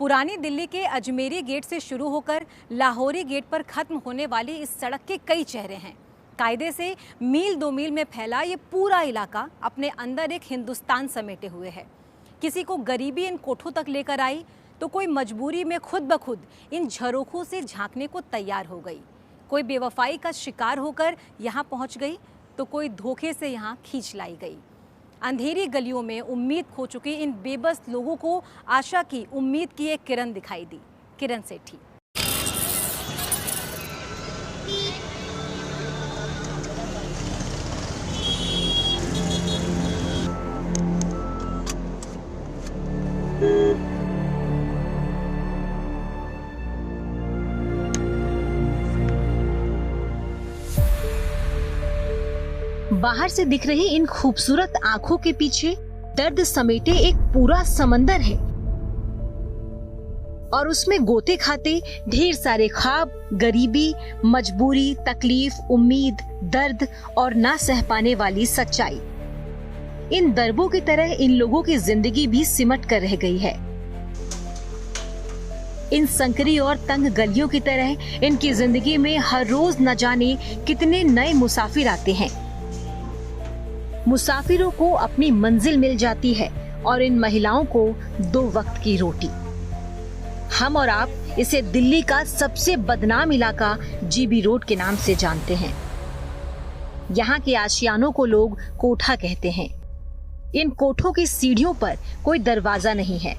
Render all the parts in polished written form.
पुरानी दिल्ली के अजमेरी गेट से शुरू होकर लाहौरी गेट पर खत्म होने वाली इस सड़क के कई चेहरे हैं। कायदे से मील 2 मील में फैला ये पूरा इलाका अपने अंदर एक हिंदुस्तान समेटे हुए है। किसी को गरीबी इन कोठों तक लेकर आई तो कोई मजबूरी में खुद ब खुद इन झरोखों से झांकने को तैयार हो गई। कोई बेवफाई का शिकार होकर यहाँ पहुँच गई तो कोई धोखे से यहाँ खींच लाई गई। अंधेरी गलियों में उम्मीद खो चुकी इन बेबस लोगों को आशा की, उम्मीद की एक किरण दिखाई दी। किरण सेठी। बाहर से दिख रही इन खूबसूरत आंखों के पीछे दर्द समेटे एक पूरा समंदर है और उसमें गोते खाते ढेर सारे ख्वाब, गरीबी, मजबूरी, तकलीफ, उम्मीद, दर्द और ना सह पाने वाली सच्चाई। इन दरबों की तरह इन लोगों की जिंदगी भी सिमट कर रह गई है। इन संकरी और तंग गलियों की तरह इनकी जिंदगी में हर रोज न जाने कितने नए मुसाफिर आते हैं। मुसाफिरों को अपनी मंजिल मिल जाती है और इन महिलाओं को 2 वक्त की रोटी। हम और आप इसे दिल्ली का सबसे बदनाम इलाका जीबी रोड के नाम से जानते हैं। यहाँ के आशियानों को लोग कोठा कहते हैं। इन कोठों की सीढ़ियों पर कोई दरवाजा नहीं है।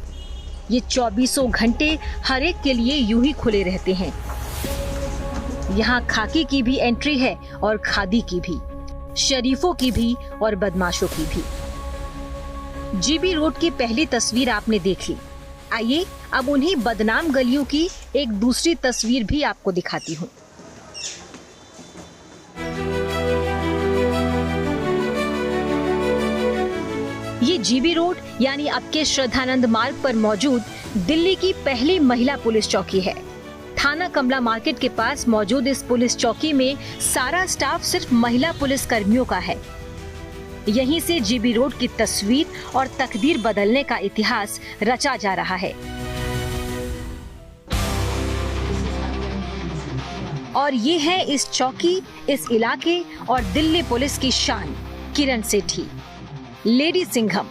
ये 24 घंटे हर एक के लिए यूं ही खुले रहते हैं। यहाँ खाकी की भी एंट्री है और खादी की भी, शरीफों की भी और बदमाशों की भी। जीबी रोड की पहली तस्वीर आपने देख ली। आइए अब उन्हीं बदनाम गलियों की एक दूसरी तस्वीर भी आपको दिखाती हूँ। ये जीबी रोड यानी अब के श्रद्धानंद मार्ग पर मौजूद दिल्ली की पहली महिला पुलिस चौकी है। थाना कमला मार्केट के पास मौजूद इस पुलिस चौकी में सारा स्टाफ सिर्फ महिला पुलिस कर्मियों का है। यहीं से जीबी रोड की तस्वीर और तकदीर बदलने का इतिहास रचा जा रहा है। और ये है इस चौकी, इस इलाके और दिल्ली पुलिस की शान, किरण सेठी, लेडी सिंघम।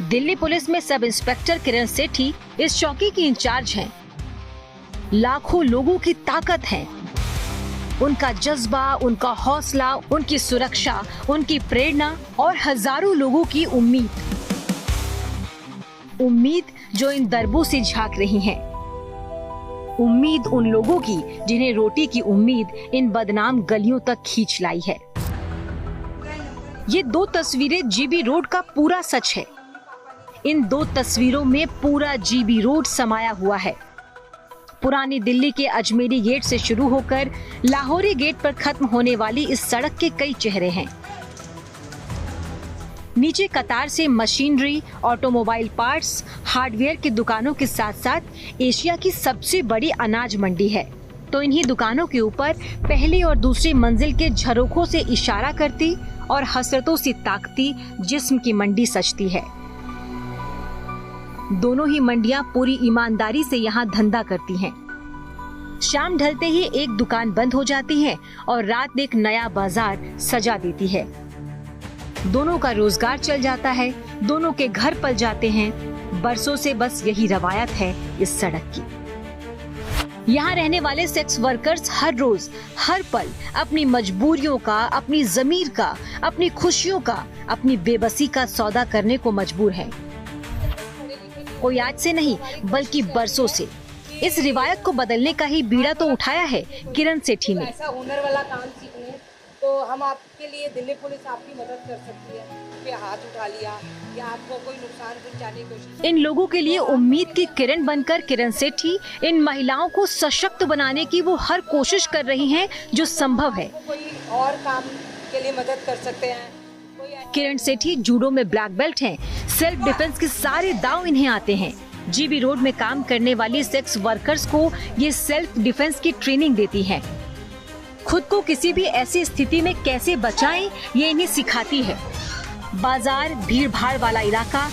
दिल्ली पुलिस में सब इंस्पेक्टर किरण सेठी इस चौकी की इंचार्ज हैं। लाखों लोगों की ताकत है। उनका जज्बा, उनका हौसला, उनकी सुरक्षा, उनकी प्रेरणा और हजारों लोगों की उम्मीद। उम्मीद जो इन दरबों से झांक रही है। उम्मीद उन लोगों की जिन्हें रोटी की उम्मीद इन बदनाम गलियों तक खींच लाई है। ये 2 तस्वीरें जीबी रोड का पूरा सच है। इन 2 तस्वीरों में पूरा जीबी रोड समाया हुआ है। पुरानी दिल्ली के अजमेरी गेट से शुरू होकर लाहौरी गेट पर खत्म होने वाली इस सड़क के कई चेहरे हैं। नीचे कतार से मशीनरी, ऑटोमोबाइल पार्ट्स, हार्डवेयर की दुकानों के साथ साथ एशिया की सबसे बड़ी अनाज मंडी है। तो इन्हीं दुकानों के ऊपर पहली और दूसरी मंजिल के झरोखों से इशारा करती और हसरतों से ताकती जिस्म की मंडी सजती है। दोनों ही मंडियां पूरी ईमानदारी से यहाँ धंधा करती हैं। शाम ढलते ही एक दुकान बंद हो जाती है और रात एक नया बाजार सजा देती है। दोनों का रोजगार चल जाता है, दोनों के घर पल जाते हैं। बरसों से बस यही रवायत है इस सड़क की। यहाँ रहने वाले सेक्स वर्कर्स हर रोज, हर पल अपनी मजबूरियों का, अपनी जमीर का, अपनी खुशियों का, अपनी बेबसी का सौदा करने को मजबूर है। कोई आज से नहीं बल्कि बरसों से इस रिवायत को बदलने का ही बीड़ा तो उठाया है किरण सेठी ने। ऐसा हुनर वाला काम सीखने तो हम आपके लिए, दिल्ली पुलिस आपकी मदद कर सकती है। कि हाथ उठा लिया या आपको कोई नुकसान पहुंचाने की कोशिश। इन लोगों के लिए उम्मीद की किरण बनकर किरण सेठी इन महिलाओं को सशक्त बनाने की वो हर कोशिश कर रही हैं जो संभव है। कोई और काम के लिए मदद कर सकते हैं। किरण सेठी जूडो में ब्लैक बेल्ट हैं। सेल्फ डिफेंस के सारे दांव इन्हें आते हैं। जीबी रोड में काम करने वाली सेक्स वर्कर्स को ये सेल्फ डिफेंस की ट्रेनिंग देती हैं। खुद को किसी भी ऐसी स्थिति में कैसे बचाएं ये इन्हें सिखाती है। बाजार, भीड़ भाड़ वाला इलाका,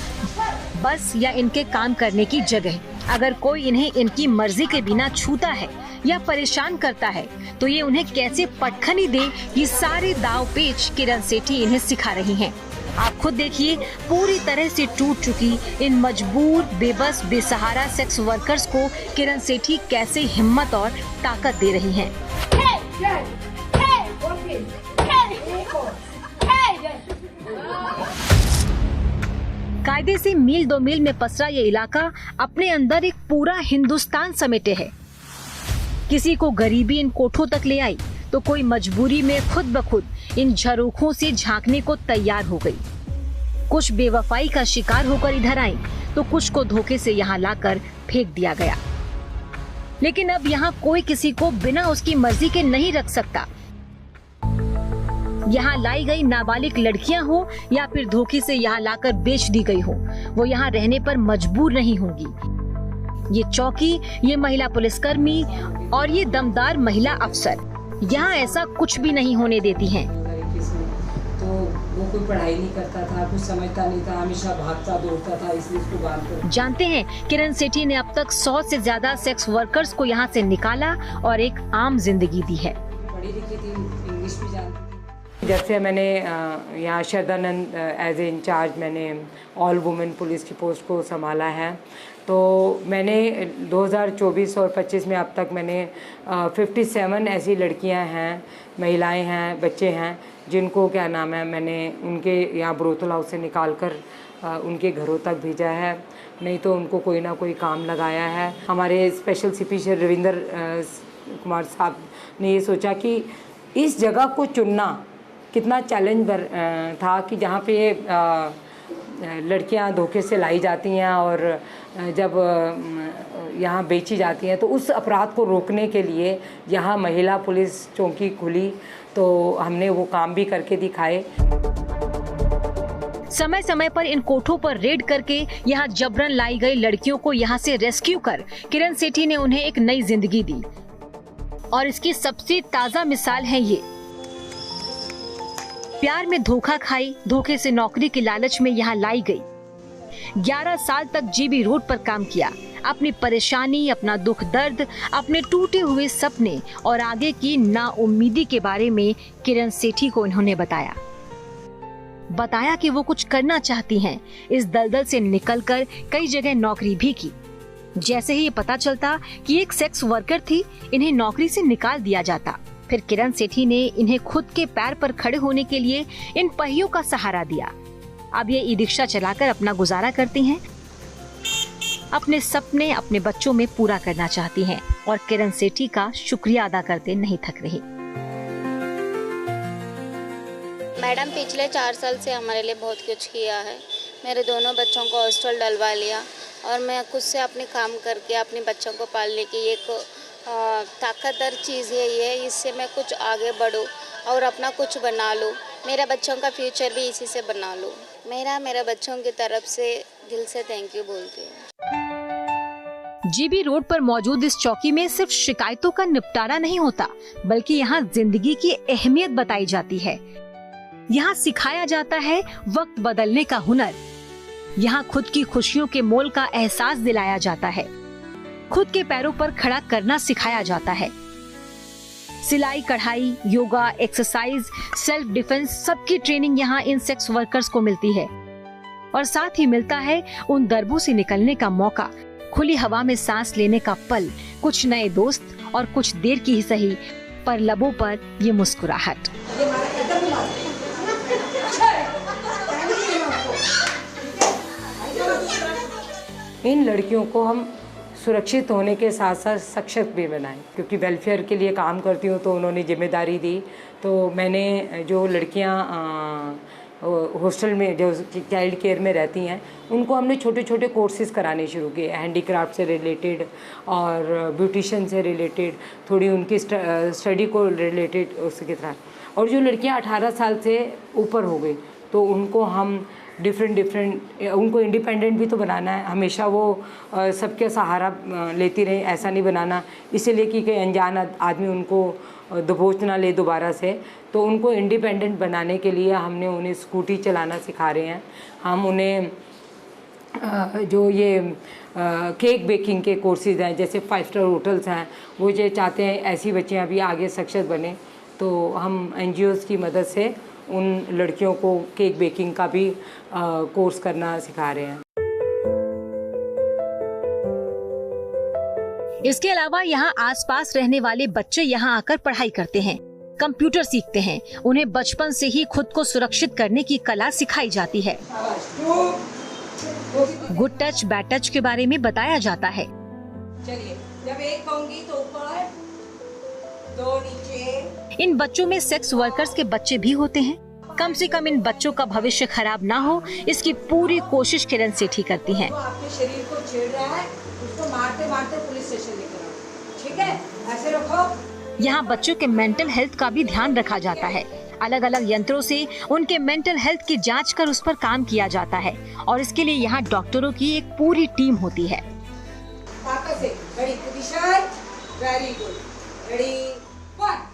बस या इनके काम करने की जगह, अगर कोई इन्हें इनकी मर्जी के बिना छूता है या परेशान करता है तो ये उन्हें कैसे पटखनी दे, ये सारे दाव पेच किरण सेठी इन्हें सिखा रही हैं। आप खुद देखिए, पूरी तरह से टूट चुकी इन मजबूर, बेबस, बेसहारा सेक्स वर्कर्स को किरण सेठी कैसे हिम्मत और ताकत दे रही हैं। कायदे से मील दो मील में पसरा ये इलाका अपने अंदर एक पूरा हिंदुस्तान समेटे है। किसी को गरीबी इन कोठों तक ले आई तो कोई मजबूरी में खुद ब खुद इन झरोखों से झांकने को तैयार हो गई। कुछ बेवफाई का शिकार होकर इधर आई तो कुछ को धोखे से यहाँ लाकर फेंक दिया गया। लेकिन अब यहाँ कोई किसी को बिना उसकी मर्जी के नहीं रख सकता। यहाँ लाई गई नाबालिग लड़कियां हो या फिर धोखे से यहाँ लाकर बेच दी गई हो, वो यहाँ रहने पर मजबूर नहीं होंगी। ये चौकी, ये महिला पुलिसकर्मी और ये दमदार महिला अफसर यहाँ ऐसा कुछ भी नहीं होने देती हैं। तो वो कोई पढ़ाई नहीं करता था, कुछ समझता नहीं था, हमेशा भागता दौड़ता था, इसलिए उसको बात कर। जानते हैं, किरण सेठी ने अब तक 100 से ज्यादा सेक्स वर्कर्स को यहाँ से निकाला और एक आम जिंदगी दी है। पढ़ी लिखी थी, इंग्लिश भी जानती थी। जब से मैंने यहाँ शरदानंद एज ए इंचार्ज मैंने ऑल वुमेन पुलिस की पोस्ट को संभाला है, तो मैंने 2024 और 25 में अब तक मैंने 57 ऐसी लड़कियां हैं, महिलाएं हैं, बच्चे हैं जिनको क्या नाम है मैंने उनके यहाँ ब्रोथल हाउस से निकाल कर उनके घरों तक भेजा है, नहीं तो उनको कोई ना कोई काम लगाया है। हमारे स्पेशल सीपी श्री रविंदर कुमार साहब ने ये सोचा कि इस जगह को चुनना कितना चैलेंज था कि जहाँ पे लड़कियाँ धोखे से लाई जाती हैं और जब यहाँ बेची जाती हैं, तो उस अपराध को रोकने के लिए यहाँ महिला पुलिस चौकी खुली, तो हमने वो काम भी करके दिखाए। समय समय पर इन कोठों पर रेड करके यहाँ जबरन लाई गई लड़कियों को यहाँ से रेस्क्यू कर किरण सेठी ने उन्हें एक नई जिंदगी दी। और इसकी सबसे ताजा मिसाल है ये। प्यार में धोखा खाई, धोखे से नौकरी की लालच में यहाँ लाई गई। 11 साल तक जीबी रोड पर काम किया। अपनी परेशानी, अपना दुख दर्द, अपने टूटे हुए सपने और आगे की नाउम्मीदी के बारे में किरण सेठी को इन्होंने बताया कि वो कुछ करना चाहती हैं। इस दलदल से निकलकर कई जगह नौकरी भी की। जैसे ही ये पता चलता कि एक सेक्स वर्कर थी, इन्हें नौकरी से निकाल दिया जाता। फिर किरण सेठी ने इन्हें खुद के पैर पर खड़े होने के लिए इन पहियों का सहारा दिया। अब ये ई रिक्शा चलाकर अपना गुजारा करती हैं, अपने सपने अपने बच्चों में पूरा करना चाहती हैं और किरण सेठी का शुक्रिया अदा करते नहीं थक रही। मैडम पिछले 4 साल से हमारे लिए बहुत कुछ किया है। मेरे दोनों बच्चों को हॉस्टल डलवा लिया और मैं खुद से अपने काम करके अपने बच्चों को पालने की एक ताकतवर चीज़ है ये। इससे मैं कुछ आगे बढ़ूँ और अपना कुछ बना लूँ, मेरे बच्चों का फ्यूचर भी इसी से बना लूँ। मेरा बच्चों की तरफ से दिल से थैंक यू बोलती हूँ। जीबी रोड पर मौजूद इस चौकी में सिर्फ शिकायतों का निपटारा नहीं होता, बल्कि यहाँ जिंदगी की अहमियत बताई जाती है। यहाँ सिखाया जाता है वक्त बदलने का हुनर। यहाँ खुद की खुशियों के मोल का एहसास दिलाया जाता है। खुद के पैरों पर खड़ा करना सिखाया जाता है। सिलाई, कढ़ाई, योगा, एक्सरसाइज, सेल्फ डिफेंस, सबकी ट्रेनिंग यहाँ इन सेक्स वर्कर्स को मिलती है। और साथ ही मिलता है उन दरबों से निकलने का मौका, खुली हवा में सांस लेने का पल, कुछ नए दोस्त और कुछ देर की ही सही, पर लबों पर ये मुस्कुराहट। इन लड़कियों को हम सुरक्षित होने के साथ साथ सशक्त भी बनाएं, क्योंकि वेलफेयर के लिए काम करती हूँ तो उन्होंने जिम्मेदारी दी। तो मैंने जो लड़कियाँ हॉस्टल में जो चाइल्ड केयर में रहती हैं, उनको हमने छोटे छोटे कोर्सेज कराने शुरू किए, हैंडीक्राफ्ट से रिलेटेड और ब्यूटिशियन से रिलेटेड, थोड़ी उनकी स्टडी को रिलेटेड उसके तरह। और जो लड़कियां 18 साल से ऊपर हो गई तो उनको हम डिफरेंट उनको इंडिपेंडेंट भी तो बनाना है। हमेशा वो सबके सहारा लेती रही, ऐसा नहीं बनाना, इसीलिए कि कोई अनजान आदमी उनको दबोच ना ले दोबारा से। तो उनको इंडिपेंडेंट बनाने के लिए हमने उन्हें स्कूटी चलाना सिखा रहे हैं। हम उन्हें जो ये केक बेकिंग के कोर्सेज हैं, जैसे 5 स्टार होटल्स हैं, वो ये चाहते हैं ऐसी बच्चियाँ भी आगे सक्सेस बने। तो हम NGOs की मदद से उन लड़कियों को केक बेकिंग का भी कोर्स करना सिखा रहे हैं। इसके अलावा यहाँ आसपास रहने वाले बच्चे यहाँ आकर पढ़ाई करते हैं, कंप्यूटर सीखते हैं। उन्हें बचपन से ही खुद को सुरक्षित करने की कला सिखाई जाती है। गुड टच बैड टच के बारे में बताया जाता है। चलिए, जब एक कहूंगी तो ऊपर, 2 नीचे। इन बच्चों में सेक्स वर्कर्स के बच्चे भी होते हैं। कम से कम इन बच्चों का भविष्य खराब ना हो, इसकी पूरी कोशिश किरण सेठी करती हैं। तो आपके शरीर को छेड़ रहा है, उसको मारते मारते पुलिस स्टेशन लेकर आओ, ठीक है? ऐसे रखो। यहाँ बच्चों के मेंटल हेल्थ का भी ध्यान रखा जाता है। अलग अलग यंत्रों से उनके मेंटल हेल्थ की जांच कर उस पर काम किया जाता है और इसके लिए यहाँ डॉक्टरों की एक पूरी टीम होती है। ताकत से, ready, position, very good, ready, 1।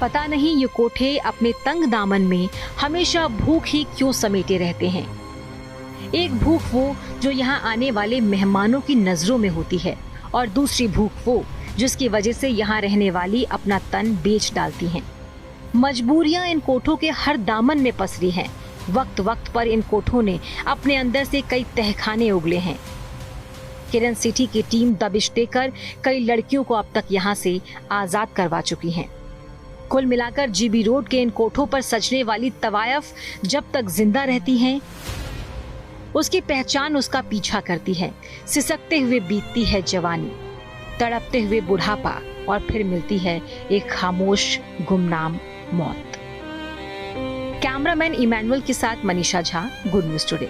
पता नहीं ये कोठे अपने तंग दामन में हमेशा भूख ही क्यों समेटे रहते हैं। एक भूख वो जो यहाँ आने वाले मेहमानों की नजरों में होती है और दूसरी भूख वो जिसकी वजह से यहाँ रहने वाली अपना तन बेच डालती हैं। मजबूरियां इन कोठों के हर दामन में पसरी हैं। वक्त वक्त पर इन कोठों ने अपने अंदर से कई तहखाने उगले हैं। किरण सेठी की टीम दबिश देकर कई लड़कियों को अब तक यहाँ से आजाद करवा चुकी हैं। कुल मिलाकर जीबी रोड के इन कोठों पर सजने वाली तवायफ जब तक जिंदा रहती हैं, उसकी पहचान उसका पीछा करती है। सिसकते हुए बीतती है जवानी, तड़पते हुए बुढ़ापा और फिर मिलती है एक खामोश गुमनाम मौत। कैमरामैन इमैनुअल के साथ Manisha Jha, good news today.